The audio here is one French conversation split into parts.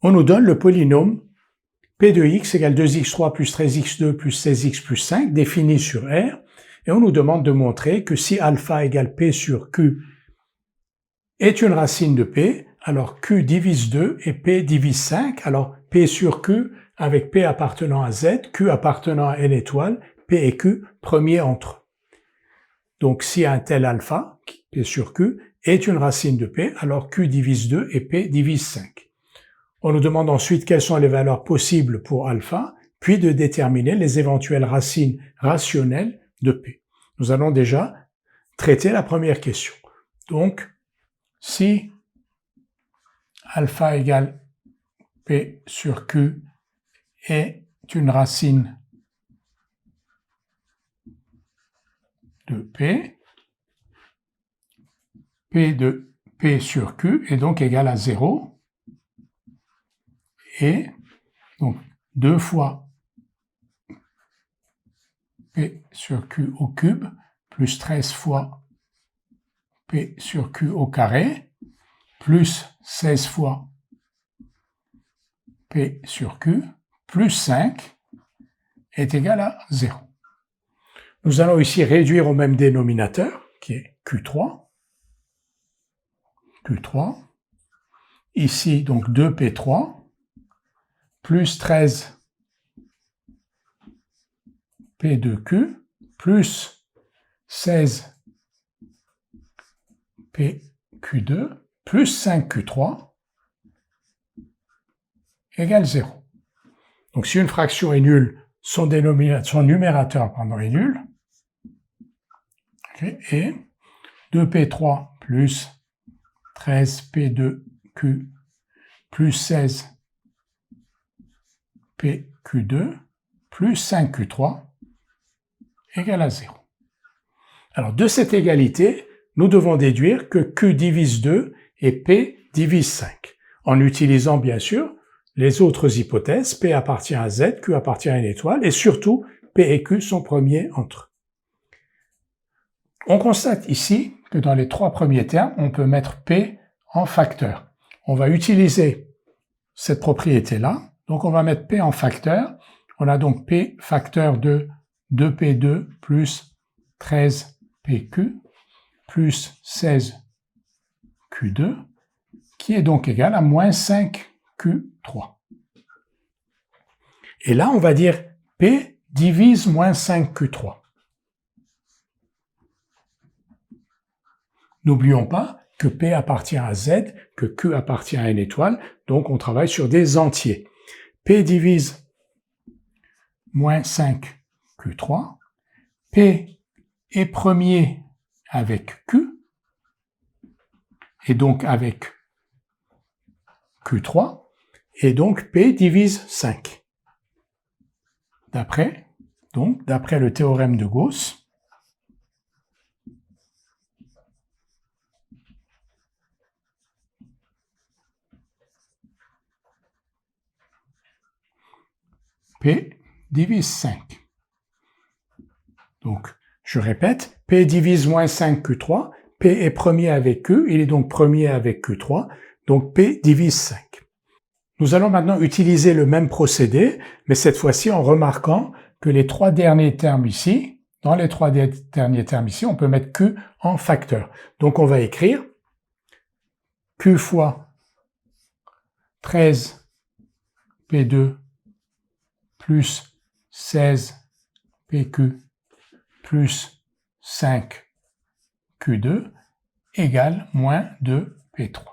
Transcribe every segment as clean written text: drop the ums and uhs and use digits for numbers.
on nous donne le polynôme P de x égale 2x3 plus 13x2 plus 16x plus 5 défini sur R, et on nous demande de montrer que si alpha égale P sur Q est une racine de P, alors Q divise 2 et P divise 5, alors P sur Q avec P appartenant à Z, Q appartenant à N étoile, P et Q premier entre eux. Donc si un tel alpha, P sur Q, est une racine de P, alors Q divise 2 et P divise 5. On nous demande ensuite quelles sont les valeurs possibles pour alpha, puis de déterminer les éventuelles racines rationnelles de P. Nous allons déjà traiter la première question. Donc, si alpha égale P sur Q est une racine de P, P de P sur Q est donc égal à 0, et donc 2 fois P sur Q au cube plus 13 fois P sur Q au carré plus 16 fois P sur Q plus 5 est égal à 0. Nous allons ici réduire au même dénominateur, qui est Q3. Q3. Ici, donc 2P3 plus 13 P de Q plus 16 PQ2 plus 5Q3 égale 0. Donc si une fraction est nulle, son numérateur est nul. Okay. Et 2P3 plus 13P2Q plus 16 PQ2 plus 5Q3 égale à 0. Alors de cette égalité, nous devons déduire que Q divise 2 et P divise 5, en utilisant bien sûr les autres hypothèses, P appartient à Z, Q appartient à une étoile, et surtout P et Q sont premiers entre eux. On constate ici que dans les 3 premiers termes, on peut mettre P en facteur. On va utiliser cette propriété-là, donc on va mettre P en facteur. On a donc P facteur de 2P2 plus 13PQ plus 16Q2, qui est donc égal à moins 5Q3. Et là, on va dire P divise moins 5Q3. N'oublions pas que P appartient à Z, que Q appartient à une étoile, donc on travaille sur des entiers. P divise moins 5Q3, P est premier avec Q, et donc avec Q3, et donc P divise 5. D'après le théorème de Gauss, P divise 5. Donc, je répète, P divise moins 5Q3, P est premier avec Q, il est donc premier avec Q3, donc P divise 5. Nous allons maintenant utiliser le même procédé, mais cette fois-ci en remarquant que les 3 derniers termes ici, dans les 3 derniers termes ici, on peut mettre Q en facteur. Donc on va écrire Q fois 13P2 plus 16PQ plus 5Q2 égale moins 2P3.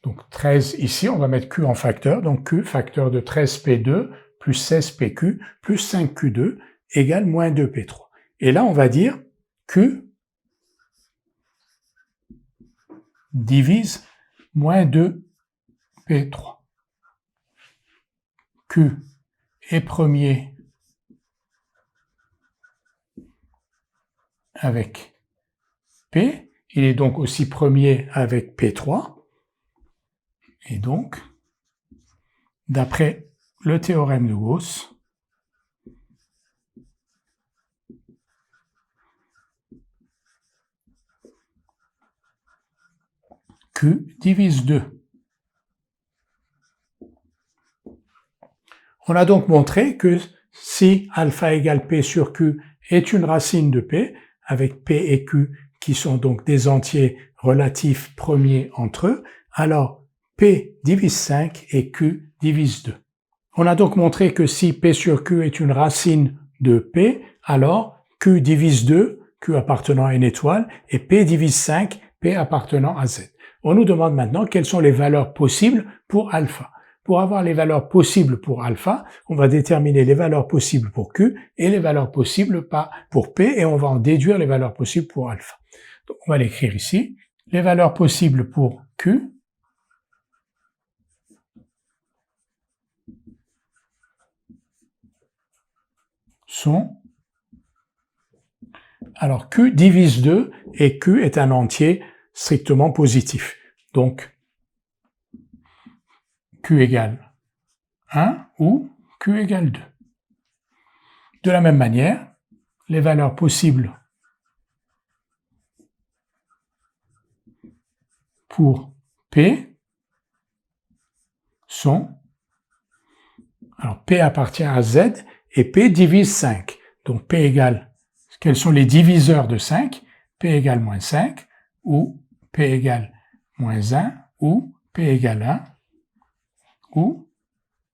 Donc 13 ici, on va mettre Q en facteur, donc Q facteur de 13P2 plus 16PQ plus 5Q2 égale moins 2P3. Et là, on va dire Q divise moins 2P3. Q est premier avec P, il est donc aussi premier avec P3, et donc, d'après le théorème de Gauss, Q divise 2 On a donc montré que si alpha égale P sur Q est une racine de P, avec P et Q qui sont donc des entiers relatifs premiers entre eux, alors P divise 5 et Q divise 2. On a donc montré que si P sur Q est une racine de P, alors Q divise 2, Q appartenant à une étoile, et P divise 5, P appartenant à Z. On nous demande maintenant quelles sont les valeurs possibles pour alpha. Pour avoir les valeurs possibles pour alpha, on va déterminer les valeurs possibles pour Q et les valeurs possibles pour P, et on va en déduire les valeurs possibles pour alpha. Donc on va l'écrire ici. Les valeurs possibles pour Q sont, alors Q divise 2 et Q est un entier strictement positif. Donc Q égale 1 ou Q égale 2. De la même manière, les valeurs possibles pour P sont, alors P appartient à Z et P divise 5. Donc P égale, quels sont les diviseurs de 5? P égale moins 5 ou P égale moins 1 ou P égale 1 ou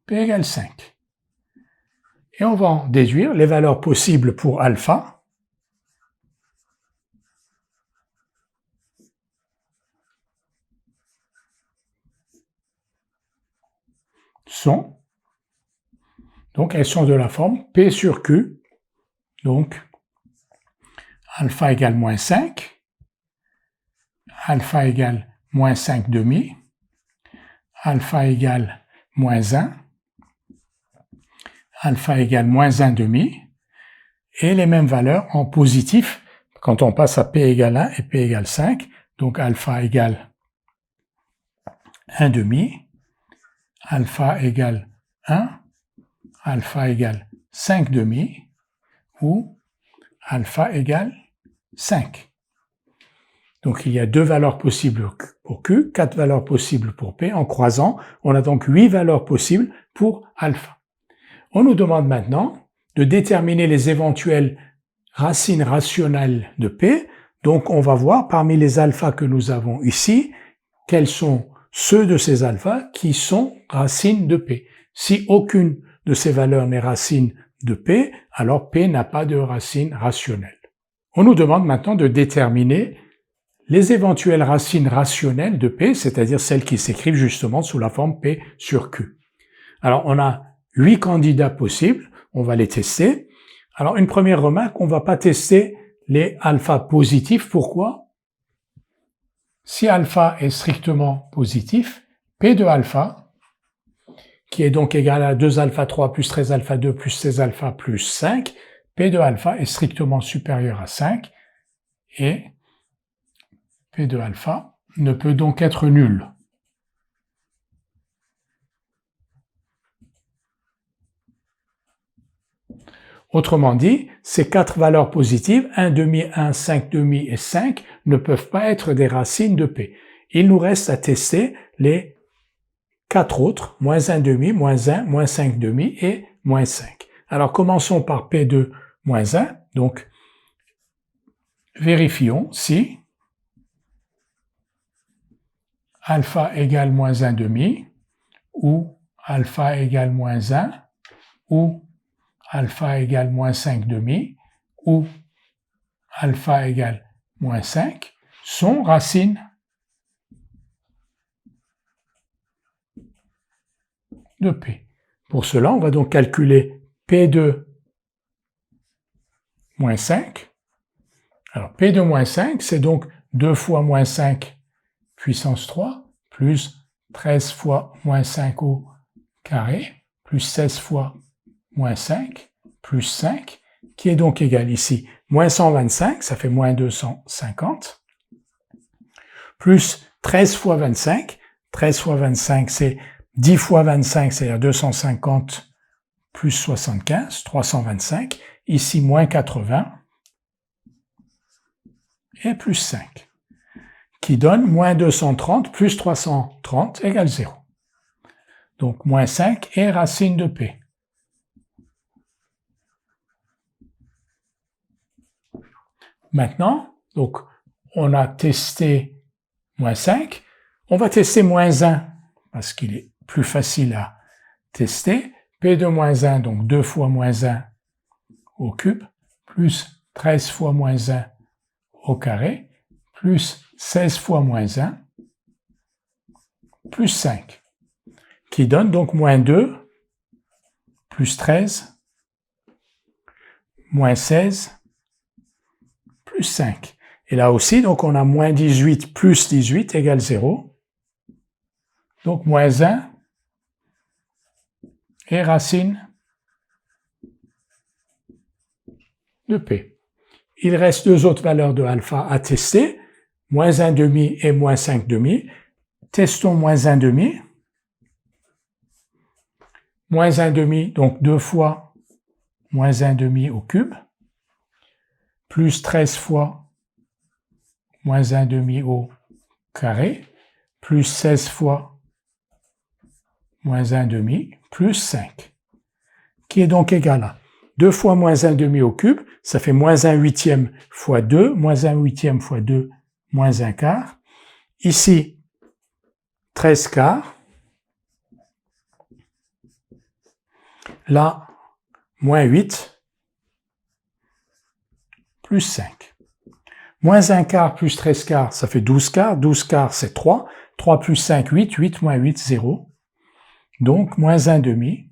P égale 5. Et on va en déduire les valeurs possibles pour alpha. Sont, donc elles sont de la forme P sur Q, donc alpha égale moins 5, alpha égale moins 5 demi, alpha égale moins 1, alpha égale moins 1 demi, et les mêmes valeurs en positif quand on passe à P égale 1 et P égale 5, donc alpha égale 1 demi, alpha égale 1, alpha égale 5 demi, ou alpha égale 5. Donc il y a 2 valeurs possibles pour Q, 4 valeurs possibles pour P. En croisant, on a donc 8 valeurs possibles pour alpha. On nous demande maintenant de déterminer les éventuelles racines rationnelles de P. Donc on va voir parmi les alphas que nous avons ici, quels sont ceux de ces alphas qui sont racines de P. Si aucune de ces valeurs n'est racine de P, alors P n'a pas de racine rationnelle. On nous demande maintenant de déterminer les éventuelles racines rationnelles de P, c'est-à-dire celles qui s'écrivent justement sous la forme P sur Q. Alors on a 8 candidats possibles, on va les tester. Alors une première remarque, on ne va pas tester les alphas positifs. Pourquoi? Si alpha est strictement positif, P de alpha, qui est donc égal à 2 alpha 3 plus 13 alpha 2 plus 16 alpha plus 5, P de alpha est strictement supérieur à 5, et P de alpha ne peut donc être nul. Autrement dit, ces 4 valeurs positives, 1 demi, 1, 5 demi et 5, ne peuvent pas être des racines de P. Il nous reste à tester les 4 autres, moins 1 demi, moins 1, moins 5 demi et moins 5. Alors commençons par P de moins 1, donc vérifions si alpha égale moins 1 demi, ou alpha égale moins 1, ou alpha égale moins 5 demi, ou alpha égale moins 5, sont racines de P. Pour cela, on va donc calculer P de moins 5. Alors, P de moins 5, c'est donc 2 fois moins 5 puissance 3, plus 13 fois moins 5 au carré, plus 16 fois moins 5, plus 5, qui est donc égal ici, moins 125, ça fait moins 250, plus 13 fois 25, 13 fois 25, c'est 10 fois 25, c'est-à-dire 250 plus 75, 325, ici moins 80, et plus 5, qui donne moins 230 plus 330 égale 0. Donc moins 5 est racine de P. Maintenant, donc, on a testé moins 5. On va tester moins 1 parce qu'il est plus facile à tester. P de moins 1, donc 2 fois moins 1 au cube, plus 13 fois moins 1 au carré, plus 16 fois moins 1, plus 5, qui donne donc moins 2, plus 13, moins 16, plus 5. Et là aussi, donc on a moins 18 plus 18 égale 0. Donc moins 1 et racine de P. Il reste deux autres valeurs de alpha à tester, moins 1,5 et moins 5,5. Testons moins 1,5. Moins 1,5, donc 2 fois moins 1,5 au cube, plus 13 fois moins 1,5 au carré, plus 16 fois moins 1,5, plus 5, qui est donc égal à 2 fois moins 1,5 au cube, ça fait moins 1 huitième fois 2, moins 1 huitième fois 2, moins 1 quart. Ici, 13 quarts. Là, moins 8, plus 5. Moins 1 quart plus 13 quarts, ça fait 12 quarts. 12 quarts, c'est 3. 3 plus 5, 8. 8 moins 8, 0. Donc, moins 1,5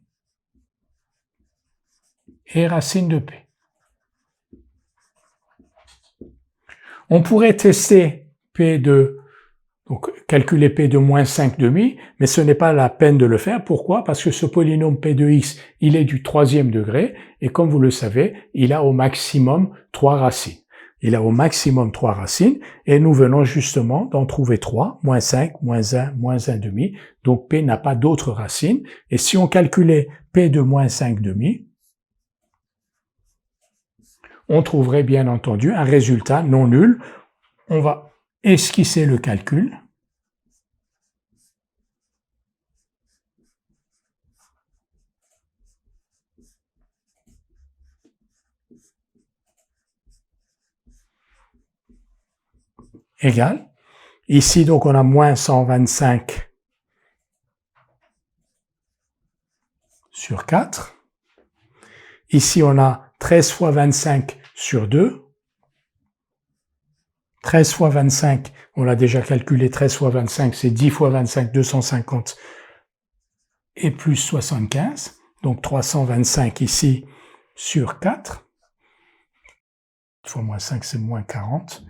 et racine de P. On pourrait tester P de, donc calculer P de moins 5,5, mais ce n'est pas la peine de le faire. Pourquoi? Parce que ce polynôme P de x, il est du troisième degré, et comme vous le savez, il a au maximum 3 racines. Il a au maximum 3 racines, et nous venons justement d'en trouver 3, moins 5, moins 1, moins 1,5, donc P n'a pas d'autres racines, et si on calculait P de moins 5,5, on trouverait bien entendu un résultat non nul. On va esquisser le calcul. Égal. Ici, donc, on a moins 125 sur 4. Ici, on a 13 fois 25 sur 2. 13 fois 25, on l'a déjà calculé, 13 fois 25, c'est 10 fois 25, 250, et plus 75. Donc 325 ici sur 4. Fois moins 5, c'est moins 40.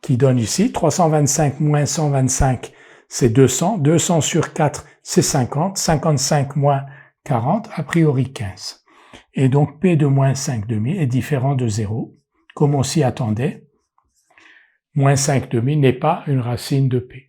Qui donne ici, 325 moins 125, c'est 200. 200 sur 4, c'est 50. 55 moins 40, a priori 15. Et donc P de moins 5,5 est différent de 0. Comme on s'y attendait, moins 5,5 n'est pas une racine de P.